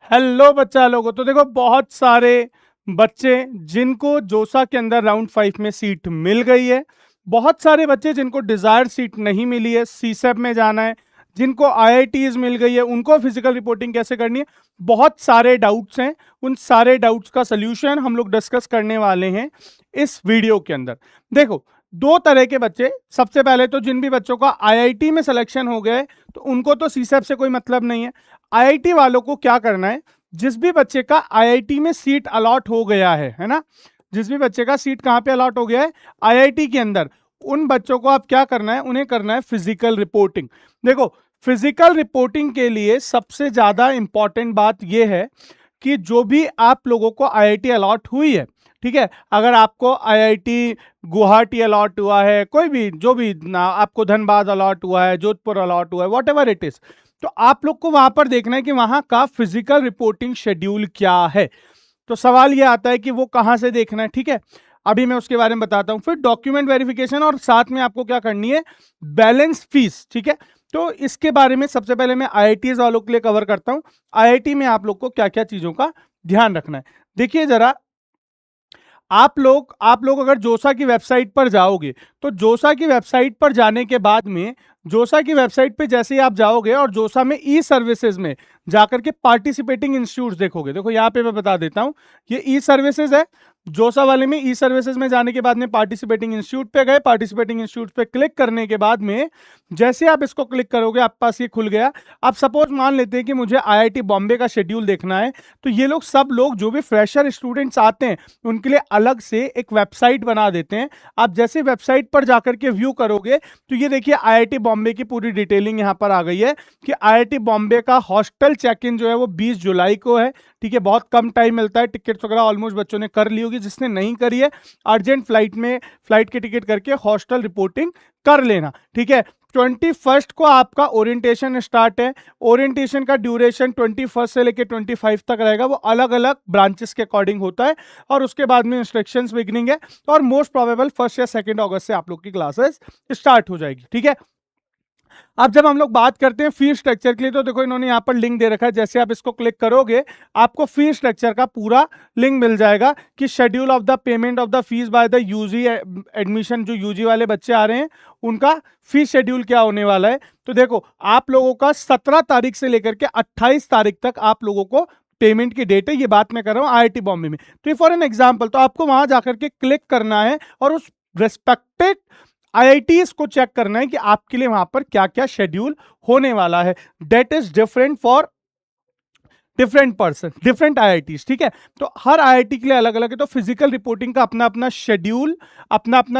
Hello बच्चा लोगों, तो देखो बहुत सारे बच्चे जिनको जोसा के अंदर राउंड 5 में सीट मिल गई है, बहुत सारे बच्चे जिनको डिजायर सीट नहीं मिली है, सीसेप में जाना है, जिनको आईआईटीज मिल गई है, उनको फिजिकल रिपोर्टिंग कैसे करनी है, बहुत सारे डाउट्स हैं। उन सारे डाउट्स का सलूशन हम लोग डिस्कस करने वाले हैं इस वीडियो के अंदर। देखो, दो तरह के बच्चे, सबसे पहले तो जिन भी बच्चों का आईआईटी में सिलेक्शन हो गया है तो उनको तो सीसेप से कोई मतलब नहीं है। आईआईटी वालों को क्या करना है, जिस भी बच्चे का आईआईटी में सीट अलॉट हो गया है ना, जिस भी बच्चे का सीट कहां पे अलॉट हो गया है, आईआईटी के अंदर, उन बच्चों को आप क्या करना है, उन्हें करना है फिजिकल रिपोर्टिंग। देखो, फिजिकल रिपोर्टिंग के लिए सबसे ज्यादा इंपॉर्टेंट बात यह है कि जो भी आप लोगों को आईआईटी अलॉट हुई है, ठीक है, अगर आपको आईआईटी गुवाहाटी अलॉट हुआ है, कोई भी जो भी ना, आपको धनबाद अलॉट हुआ है, जोधपुर अलॉट हुआ है, वॉट एवर इट इज, तो आप लोग को वहां पर देखना है कि वहां का फिजिकल रिपोर्टिंग शेड्यूल क्या है। तो सवाल यह आता है कि वो कहां से देखना है, ठीक है, अभी मैं उसके बारे में बताता हूं। फिर डॉक्यूमेंट वेरिफिकेशन, और साथ में आपको क्या करनी है, बैलेंस फीस, ठीक है। तो इसके बारे में सबसे पहले मैं आईआईटी वालों के लिए कवर करता हूं, आईआईटी में आप लोग को क्या क्या चीजों का ध्यान रखना है। देखिए जरा, आप लोग अगर जोसा की वेबसाइट पर जाओगे, तो जोसा की वेबसाइट पर जाने के बाद में, जोसा की वेबसाइट पे जैसे ही आप जाओगे और जोसा में ई सर्विसेज में जाकर के पार्टिसिपेटिंग इंस्टीट्यूट देखोगे, देखो यहां पे मैं बता देता हूं, ये ई सर्विसेज है। जोसा वाले में ई सर्विसेज में जाने के बाद में पार्टिसिपेटिंग इंस्टीट्यूट पे गए, पार्टिसिपेटिंग इंस्टीट्यूट पे क्लिक करने के बाद में जैसे आप इसको क्लिक करोगे, आपके पास ये खुल गया। आप सपोज मान लेते हैं कि मुझे आईआईटी बॉम्बे का शेड्यूल देखना है, तो ये लोग सब लोग जो भी फ्रेशर स्टूडेंट्स आते हैं उनके लिए अलग से एक वेबसाइट बना देते हैं। आप जैसे वेबसाइट पर जाकर के व्यू करोगे, तो ये देखिए आईआईटी बॉम्बे की पूरी डिटेलिंग यहां पर आ गई है कि आईआईटी बॉम्बे का हॉस्टल चेक इन जो है वो 20 जुलाई को है, ठीक है, बहुत कम टाइम मिलता है। टिकट्स वगैरह ऑलमोस्ट बच्चों ने कर ली होगी, जिसने नहीं करी है अर्जेंट फ्लाइट की टिकट करके हॉस्टल रिपोर्टिंग कर लेना, ठीक है। 21 को आपका ओरिएंटेशन स्टार्ट है, ओरिएंटेशन का ड्यूरेशन 21 से लेकर 25 तक रहेगा, वो अलग अलग ब्रांचेस के अकॉर्डिंग होता है, और उसके बाद में इंस्ट्रक्शंस बिगनिंग है, और मोस्ट प्रोबेबल 1 या 2 अगस्त से आप लोग की क्लासेस स्टार्ट हो जाएगी, ठीक है। अब जब हम लोग बात करते हैं फी स्ट्रक्चर के लिए, तो देखो इन्होंने यहाँ पर लिंक दे रखा है, जैसे आप इसको क्लिक करोगे आपको फी स्ट्रक्चर का पूरा लिंक मिल जाएगा कि schedule of the payment of the fees by the UG admission, जो यूजी वाले बच्चे आ रहे हैं उनका फी शेड्यूल क्या होने वाला है। तो देखो, आप लोगों का 17 तारीख से लेकर के 28 तारीख तक आप लोगों को पेमेंट की डेट है, ये बात मैं कर रहा हूं आईआईटी बॉम्बे में। तो फॉर एन एग्जांपल, तो आपको वहां जाकर के क्लिक करना है और उस रेस्पेक्टेड आईआईटीज को चेक करना है कि आपके लिए वहां पर क्या क्या शेड्यूल होने वाला है। Date is different for different person, different IITs, ठीक है। तो हर आईआईटी के लिए अलग अलग है। तो फिजिकल रिपोर्टिंग का अपना अपना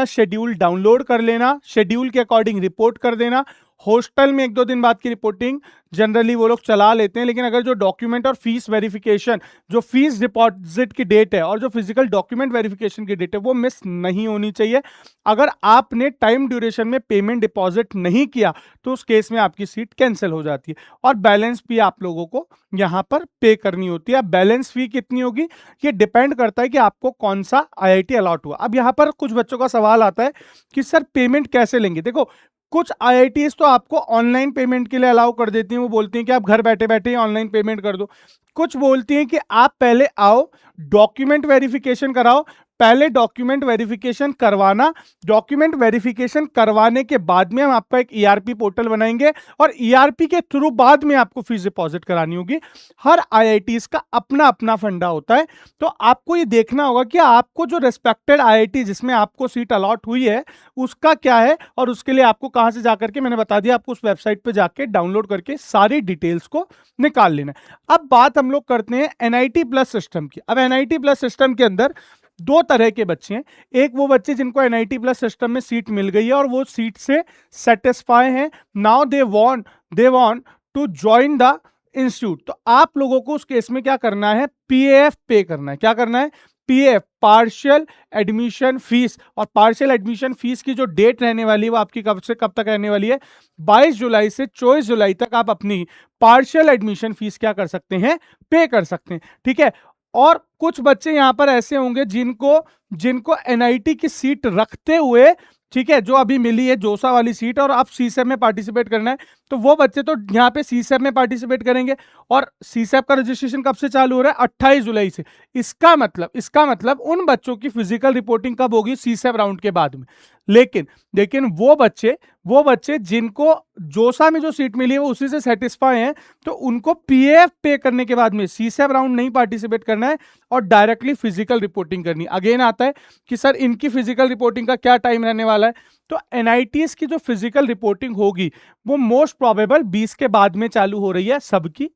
शेड्यूल डाउनलोड कर लेना, शेड्यूल के अकॉर्डिंग रिपोर्ट कर देना। हॉस्टल में 1-2 दिन बाद की रिपोर्टिंग जनरली वो लोग चला लेते हैं, लेकिन अगर जो डॉक्यूमेंट और फीस वेरिफिकेशन, जो फीस डिपॉजिट की डेट है और जो फिजिकल डॉक्यूमेंट वेरिफिकेशन की डेट है, वो मिस नहीं होनी चाहिए। अगर आपने टाइम ड्यूरेशन में पेमेंट डिपॉजिट नहीं किया तो उस केस में आपकी सीट कैंसिल हो जाती है, और बैलेंस भी आप लोगों को यहां पर पे करनी होती है। बैलेंस फी कितनी होगी ये डिपेंड करता है कि आपको कौन सा आईआईटी अलॉट हुआ। अब यहां पर कुछ बच्चों का सवाल आता है कि सर पेमेंट कैसे लेंगे। देखो, कुछ आईआईटीज तो आपको ऑनलाइन पेमेंट के लिए अलाउ कर देती हैं, वो बोलती हैं कि आप घर बैठे बैठे ही ऑनलाइन पेमेंट कर दो। कुछ बोलती हैं कि आप पहले आओ, डॉक्यूमेंट वेरिफिकेशन कराओ, पहले डॉक्यूमेंट वेरिफिकेशन करवाना, डॉक्यूमेंट वेरिफिकेशन करवाने के बाद में हम आपका एक ईआरपी पोर्टल बनाएंगे, और ईआरपी के थ्रू बाद में आपको फीस डिपॉजिट करानी होगी। हर आईआईटीज का अपना अपना फंडा होता है। तो आपको ये देखना होगा कि आपको जो रेस्पेक्टेड आईआईटी जिसमें आपको सीट अलॉट हुई है उसका क्या है, और उसके लिए आपको कहां से जाकर के, मैंने बता दिया, आपको उस वेबसाइट पे जाके डाउनलोड करके सारी डिटेल्स को निकाल लेना है। अब बात हम लोग करते हैं एनआईटी प्लस सिस्टम की। अब एनआईटी प्लस सिस्टम के अंदर दो तरह के बच्चे हैं। एक वो बच्चे जिनको एनआईटी प्लस सिस्टम में सीट मिल गई है और वो सीट से सेटिस्फाई हैं, now they want to join the institute. तो आप लोगों को उस केस में क्या करना है, पीएफ पे करना है। क्या करना है, पीएफ, पार्शियल एडमिशन फीस। और पार्शियल एडमिशन फीस की जो डेट रहने वाली है वो आपकी कब से कब तक रहने वाली है, 22 जुलाई से 24 जुलाई तक आप अपनी पार्शियल एडमिशन फीस क्या कर सकते हैं, पे कर सकते हैं, ठीक है। और कुछ बच्चे यहां पर ऐसे होंगे जिनको एनआईटी की सीट रखते हुए, ठीक है, जो अभी मिली है जोसा वाली सीट, और आप सीसेम में पार्टिसिपेट करना है, तो वो बच्चे तो यहाँ पे सीसैप में पार्टिसिपेट करेंगे। और सीसैप का रजिस्ट्रेशन कब से चालू हो रहा है? 28 जुलाई से। इसका मतलब उन बच्चों की फिजिकल रिपोर्टिंग कब होगी? सीसैप राउंड के बाद में। लेकिन वो बच्चे जिनको जोसा में जो सीट मिली है वो उसी से सेटिस्फाई हैं, तो उनको पीएफ पे करने के बाद में सीसैप राउंड नहीं पार्टिसिपेट करना है और डायरेक्टली फिजिकल रिपोर्टिंग करनी। अगेन आता है कि सर इनकी फिजिकल रिपोर्टिंग का क्या टाइम रहने वाला है? तो एनआईटीज की जो फिजिकल रिपोर्टिंग होगी वो मोस्ट प्रोबेबल 20 के बाद में चालू हो रही है सबकी।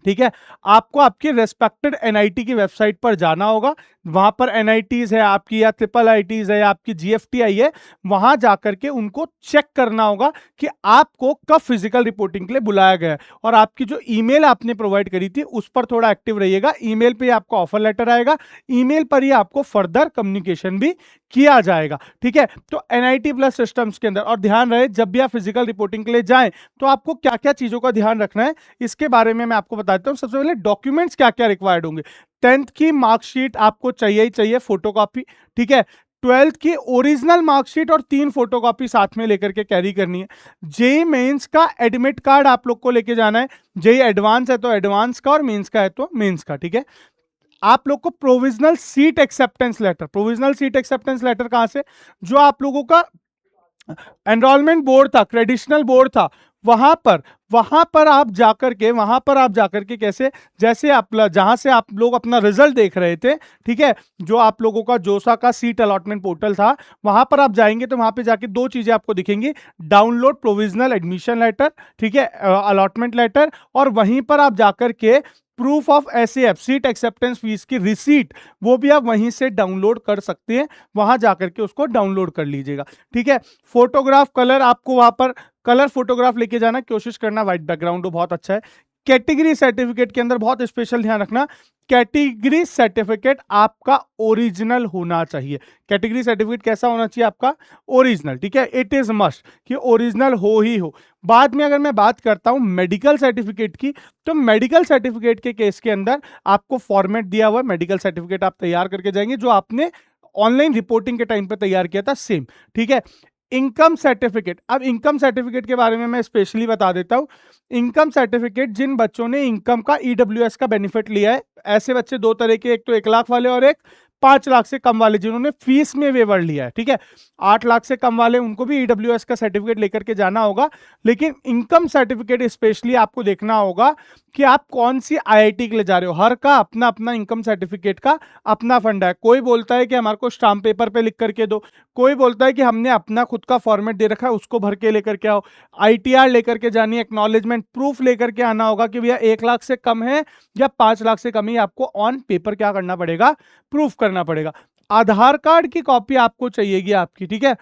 ठीक है, आपको आपकी रेस्पेक्टेड एनआईटी की वेबसाइट पर जाना होगा, वहां पर एनआईटीज है आपकी या ट्रिपल आईटीज है या आपकी जीएफटीआई है, वहां जाकर के उनको चेक करना होगा कि आपको कब फिजिकल रिपोर्टिंग के लिए बुलाया गया है। और आपकी जो ईमेल आपने प्रोवाइड करी थी उस पर थोड़ा एक्टिव रहिएगा। ईमेल पे आपको ऑफर लेटर आएगा, ईमेल पर ही आपको फर्दर कम्युनिकेशन भी किया जाएगा। ठीक है, तो एनआईटी प्लस सिस्टम्स के अंदर, और ध्यान रहे जब भी आप फिजिकल रिपोर्टिंग के लिए जाएं तो आपको क्या क्या चीजों का ध्यान रखना है इसके बारे में मैं आपको बताता हूं। सबसे पहले डॉक्यूमेंट्स क्या क्या रिक्वायर्ड होंगे। 10th की मार्कशीट आपको चाहिए ही चाहिए, फोटोकॉपी। ठीक है, 12th की ओरिजिनल मार्कशीट और 3 फोटोकॉपी साथ में लेकर के कैरी करनी है। जेई मेंस का एडमिट कार्ड आप लोग को लेके जाना है। जेई एडवांस है तो एडवांस का और मेंस का है तो मेंस का। ठीक है, आप लोग को प्रोविजनल सीट एक्सेप्टेंस लेटर कहां से? जो आप लोगों का एनरोलमेंट बोर्ड था, क्रेडिशनल बोर्ड था, वहां पर आप जाकर के कैसे, जैसे आप जहां से आप लोग अपना रिजल्ट देख रहे थे, ठीक है, जो आप लोगों का जोसा का सीट अलॉटमेंट पोर्टल था, वहां पर आप जाएंगे तो वहां पे जाके 2 चीजें आपको दिखेंगी। डाउनलोड प्रोविजनल एडमिशन लेटर, ठीक है, अलॉटमेंट लेटर, और वहीं पर आप जाकर के proof of SAF seat acceptance fees की रिसीट, वो भी आप वहीं से डाउनलोड कर सकते हैं, वहां जाकर के उसको डाउनलोड कर लीजिएगा। ठीक है, फोटोग्राफ कलर आपको वहां पर कलर फोटोग्राफ लेके जाना, कोशिश करना व्हाइट बैकग्राउंड हो, बहुत अच्छा है। कैटेगरी सर्टिफिकेट के अंदर बहुत स्पेशल ध्यान रखना, कैटेगरी सर्टिफिकेट आपका ओरिजिनल होना चाहिए। कैटेगरी सर्टिफिकेट कैसा होना चाहिए? आपका ओरिजिनल। ठीक है, इट इज मस्ट कि ओरिजिनल हो ही हो। बाद में अगर मैं बात करता हूं मेडिकल सर्टिफिकेट की, तो मेडिकल सर्टिफिकेट के केस के अंदर आपको फॉर्मेट दिया हुआ मेडिकल सर्टिफिकेट आप तैयार करके जाएंगे जो आपने ऑनलाइन रिपोर्टिंग के टाइम पे तैयार किया था, सेम। ठीक है, इनकम सर्टिफिकेट, अब इनकम सर्टिफिकेट के बारे में मैं स्पेशली बता देता हूं। इनकम सर्टिफिकेट जिन बच्चों ने इनकम का ईडब्ल्यूएस का बेनिफिट लिया है, ऐसे बच्चे 2 तरह के, एक तो 1 लाख वाले और एक 5 लाख से कम वाले, जिन्होंने फीस में वेवर लिया है। ठीक है, 8 लाख से कम वाले उनको भी ईडब्ल्यूएस का सर्टिफिकेट लेकर के जाना होगा। लेकिन इनकम सर्टिफिकेट स्पेशली आपको देखना होगा कि आप कौन सी आईआईटी के लिए जा रहे हो। हर का अपना अपना इनकम सर्टिफिकेट का अपना फंड है। कोई बोलता है कि हमारे को स्टाम्प पेपर पे लिख करके दो, कोई बोलता है कि हमने अपना खुद का फॉर्मेट दे रखा है उसको भर के लेकर के आओ। आईटीआर लेकर के जानी, एक्नॉलेजमेंट प्रूफ लेकर के आना होगा कि भैया 1 लाख से कम है या 5 लाख से कम ही, आपको ऑन पेपर क्या करना पड़ेगा? प्रूफ करना पड़ेगा। आधार कार्ड की कॉपी आपको चाहिएगी आपकी। ठीक है,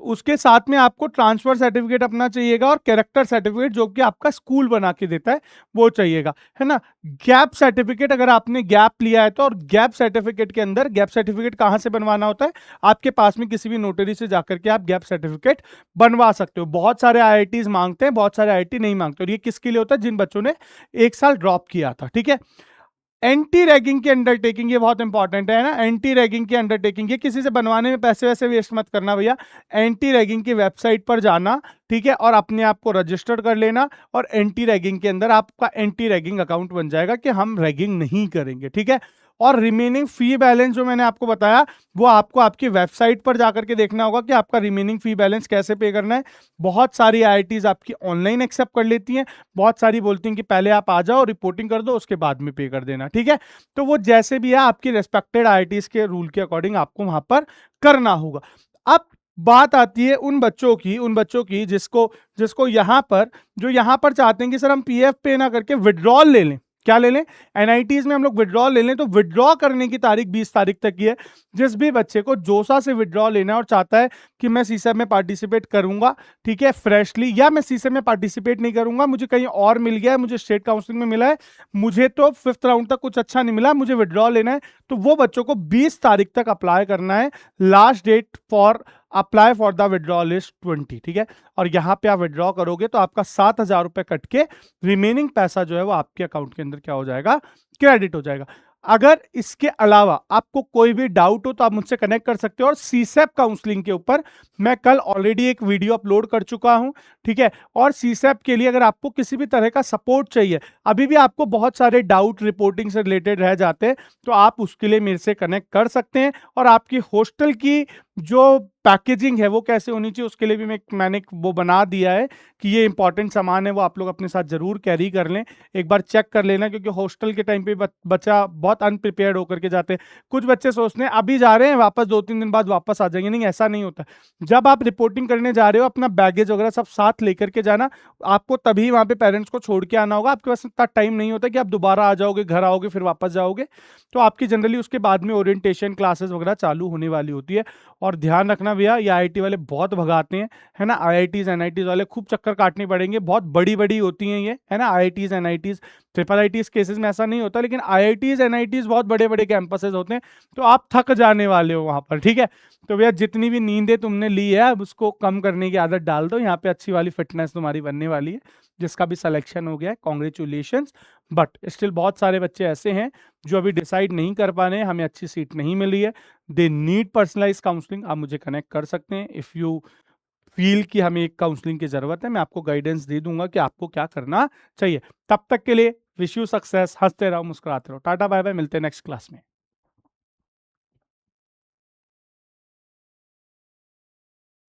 उसके साथ में आपको ट्रांसफर सर्टिफिकेट अपना चाहिएगा और कैरेक्टर सर्टिफिकेट जो कि आपका स्कूल बना के देता है वो चाहिएगा, है ना। गैप सर्टिफिकेट, अगर आपने गैप लिया है तो, और गैप सर्टिफिकेट के अंदर, गैप सर्टिफिकेट कहां से बनवाना होता है? आपके पास में किसी भी नोटरी से जाकर के आप गैप सर्टिफिकेट बनवा सकते हो। बहुत सारे आईआईटीज मांगते हैं, बहुत सारे आईआईटी नहीं मांगते, और ये किसके लिए होता है? जिन बच्चों ने 1 साल ड्रॉप किया था। ठीक है, एंटी रैगिंग की अंडरटेकिंग, ये बहुत इंपॉर्टेंट है ना। एंटी रैगिंग की अंडरटेकिंग, ये किसी से बनवाने में पैसे वैसे वेस्ट मत करना भैया। एंटी रैगिंग की वेबसाइट पर जाना, ठीक है, और अपने आप को रजिस्टर कर लेना, और एंटी रैगिंग के अंदर आपका एंटी रैगिंग अकाउंट बन जाएगा कि हम रैगिंग नहीं करेंगे। ठीक है, और रिमेनिंग फी बैलेंस जो मैंने आपको बताया वो आपको आपकी वेबसाइट पर जाकर के देखना होगा कि आपका रिमेनिंग फी बैलेंस कैसे पे करना है। बहुत सारी आईआईटीज आपकी ऑनलाइन एक्सेप्ट कर लेती हैं, बहुत सारी बोलती हैं कि पहले आप आ जाओ, रिपोर्टिंग कर दो, उसके बाद में पे कर देना। ठीक है, तो वो जैसे भी है आपकी रेस्पेक्टेड आईआईटीज के रूल के अकॉर्डिंग आपको वहां पर करना होगा। अब बात आती है उन बच्चों की जिसको यहाँ पर, जो यहाँ पर चाहते हैं कि सर हम पीएफ पे ना करके विड्रॉल ले लें। क्या ले लें? एनआईटीज में हम लोग विड्रॉ ले लें, तो विड्रॉ करने की तारीख 20 तारीख तक की है। जिस भी बच्चे को जोसा से विड्रॉ लेना है और चाहता है कि मैं सीसैप में पार्टिसिपेट करूंगा, ठीक है, फ्रेशली, या मैं सीसैप में पार्टिसिपेट नहीं करूंगा, मुझे कहीं और मिल गया है, मुझे स्टेट काउंसलिंग में मिला है, मुझे तो 5th राउंड तक कुछ अच्छा नहीं मिला, मुझे विड्रॉ लेना है, तो वो बच्चों को 20 तारीख तक अप्लाई करना है। Last date for apply for the withdrawal is 20। ठीक है, और यहां पे आप विड्रॉ करोगे तो आपका 7,000 रुपए कट के रिमेनिंग पैसा जो है वो आपके अकाउंट के अंदर क्या हो जाएगा? क्रेडिट हो जाएगा। अगर इसके अलावा आपको कोई भी डाउट हो तो आप मुझसे कनेक्ट कर सकते हो। और सीसैप काउंसलिंग के ऊपर मैं कल ऑलरेडी एक वीडियो अपलोड कर चुका हूं, ठीक है। और सीसैप के लिए अगर आपको किसी भी तरह का सपोर्ट चाहिए, अभी भी आपको बहुत सारे डाउट रिपोर्टिंग से रिलेटेड रह जाते हैं, तो आप उसके लिए मेरे से कनेक्ट कर सकते हैं। और आपकी हॉस्टल की जो पैकेजिंग है वो कैसे होनी चाहिए, उसके लिए भी मैंने वो बना दिया है कि ये इंपॉर्टेंट सामान है, वो आप लोग अपने साथ जरूर कैरी कर लें। एक बार चेक कर लेना, क्योंकि हॉस्टल के टाइम पे बच्चा बहुत अनप्रिपेयर्ड होकर के जाते हैं। कुछ बच्चे सोचते हैं अभी जा रहे हैं, वापस 2-3 दिन बाद वापस आ जाएंगे। नहीं, ऐसा नहीं होता। जब आप रिपोर्टिंग करने जा रहे हो, अपना बैगेज वगैरह सब साथ लेकर के जाना। आपको तभी वहां पे पेरेंट्स को छोड़ के आना होगा। आपके पास इतना टाइम नहीं होता कि आप दोबारा आ जाओगे, घर आओगे, फिर वापस जाओगे। तो आपकी जनरली उसके बाद में ओरिएंटेशन क्लासेस वगैरह चालू होने वाली होती है। और ध्यान रखना भैया, ये आईआईटी वाले बहुत भगाते हैं, है ना। आईआईटीज एनआईटीज वाले खूब चक्कर काटने पड़ेंगे, बहुत बड़ी बड़ी होती हैं ये, है ना। IITs NITs, triple ITs cases में ऐसा नहीं होता, लेकिन आईआईटीज एनआईटीज बहुत बड़े बड़े कैंपसेस होते हैं, तो आप थक जाने वाले हो वहां पर, ठीक है। तो भैया जितनी भी नींदें तुमने ली है, अब उसको कम करने की आदत डाल दो। यहाँ पे अच्छी वाली फिटनेस तुम्हारी बनने वाली है, जिसका भी सिलेक्शन हो गया है, कॉन्ग्रेचुलेशन। बट स्टिल बहुत सारे बच्चे ऐसे हैं जो अभी डिसाइड नहीं कर पा रहे हैं, हमें अच्छी सीट नहीं मिली है, दे नीड पर्सनलाइज काउंसलिंग। आप मुझे कनेक्ट कर सकते हैं इफ़ यू फील कि हमें एक काउंसलिंग की जरूरत है। मैं आपको गाइडेंस दे दूंगा कि आपको क्या करना चाहिए। तब तक के लिए विश यू सक्सेस। हंसते रहो, मुस्कुराते रहो। टाटा बाय बाय, मिलते हैं नेक्स्ट क्लास में।